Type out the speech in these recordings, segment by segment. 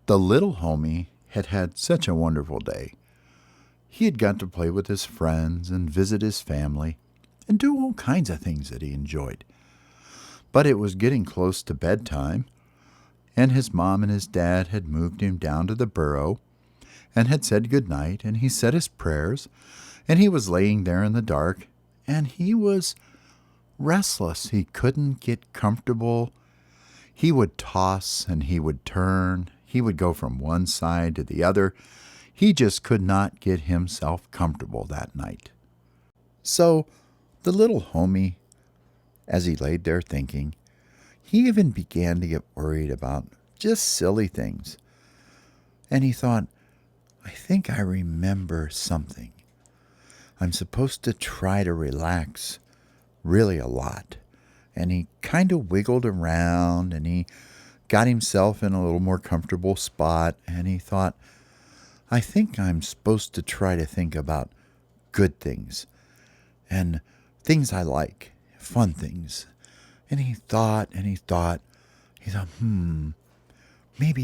The little homie had had such a wonderful day. He had got to play with his friends and visit his family and do all kinds of things that he enjoyed. But it was getting close to bedtime, and his mom and his dad had moved him down to the burrow and had said good night, and he said his prayers, and he was laying there in the dark, and he was restless. He couldn't get comfortable. He would toss and he would turn. He would go from one side to the other. He just could not get himself comfortable that night. So the little homie, as he laid there thinking, he even began to get worried about just silly things. And he thought, I think I remember something. I'm supposed to try to relax really a lot. And he kind of wiggled around and he got himself in a little more comfortable spot, and he thought, I think I'm supposed to try to think about good things and things I like, fun things. And he thought, maybe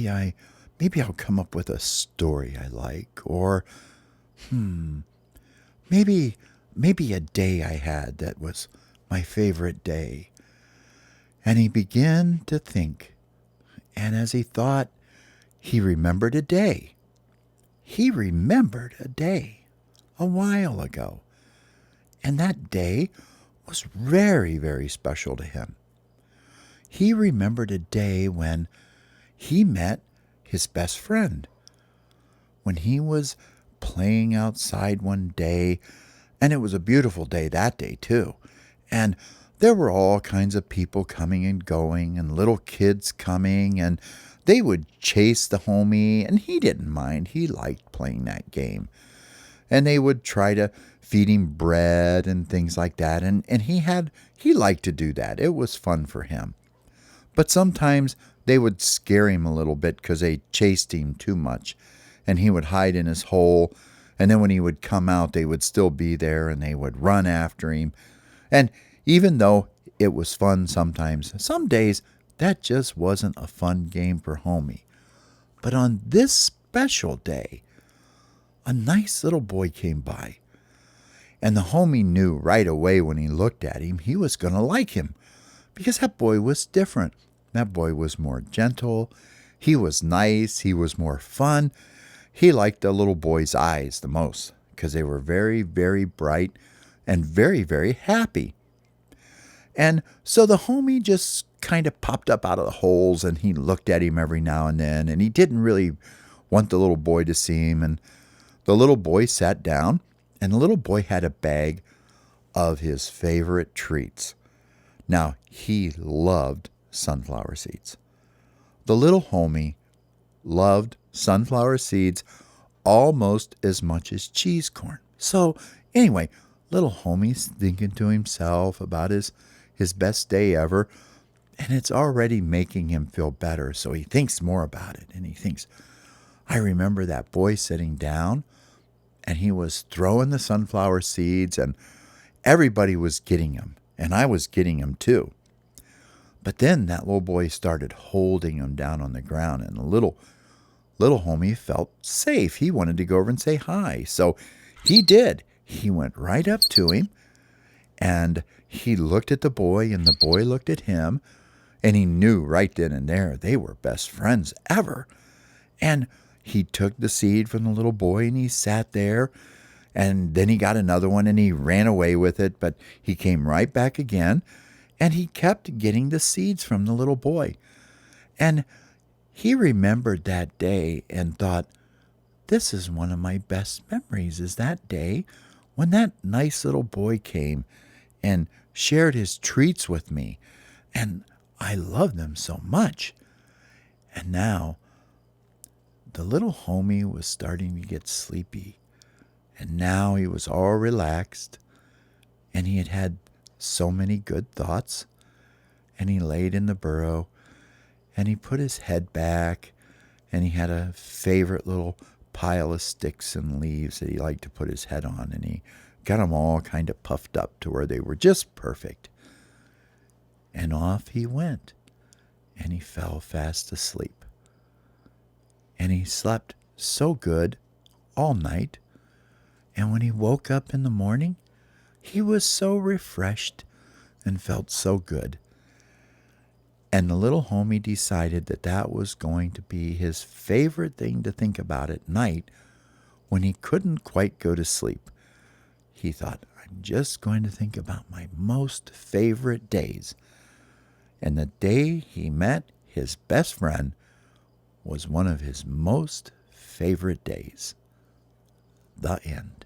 I'll come up with a story I like, or maybe a day I had that was my favorite day. And he began to think, and as he thought, he remembered a day. He remembered a day a while ago, and that day was very, very special to him. He remembered a day when he met his best friend, when he was playing outside one day, and it was a beautiful day that day too, and there were all kinds of people coming and going, and little kids coming, and they would chase the homie, and he didn't mind. He liked playing that game. And they would try to feed him bread and things like that, and he liked to do that. It was fun for him. But sometimes they would scare him a little bit because they chased him too much, and he would hide in his hole, and then when he would come out, they would still be there, and they would run after him. And even though it was fun sometimes, some days that just wasn't a fun game for homie. But on this special day, a nice little boy came by, and the homie knew right away when he looked at him he was going to like him, because that boy was different. That boy was more gentle. He was nice. He was more fun. He liked the little boy's eyes the most because they were very, very bright and very, very happy. And so the homie just kind of popped up out of the holes, and he looked at him every now and then, and he didn't really want the little boy to see him. And the little boy sat down, and the little boy had a bag of his favorite treats. Now, he loved sunflower seeds. The little homie loved sunflower seeds almost as much as cheese corn. So anyway, little homie's thinking to himself about his best day ever, and it's already making him feel better. So he thinks more about it, and he thinks, I remember that boy sitting down, and he was throwing the sunflower seeds, and everybody was getting them, and I was getting them too. But then that little boy started holding him down on the ground, and the little homie felt safe. He wanted to go over and say hi, so he did. He went right up to him, and he looked at the boy, and the boy looked at him, and he knew right then and there they were best friends ever. And he took the seed from the little boy, and he sat there, and then he got another one, and he ran away with it, but he came right back again, and he kept getting the seeds from the little boy. And he remembered that day and thought, this is one of my best memories, is that day when that nice little boy came and shared his treats with me, and I love them so much. And now the little homie was starting to get sleepy, and now he was all relaxed, and he had had so many good thoughts, and he laid in the burrow, and he put his head back, and he had a favorite little pile of sticks and leaves that he liked to put his head on, and he got them all kind of puffed up to where they were just perfect. And off he went, and he fell fast asleep. and he slept so good all night. And when he woke up in the morning, he was so refreshed and felt so good. And the little homie decided that that was going to be his favorite thing to think about at night when he couldn't quite go to sleep. He thought, I'm just going to think about my most favorite days. And the day he met his best friend was one of his most favorite days. The end.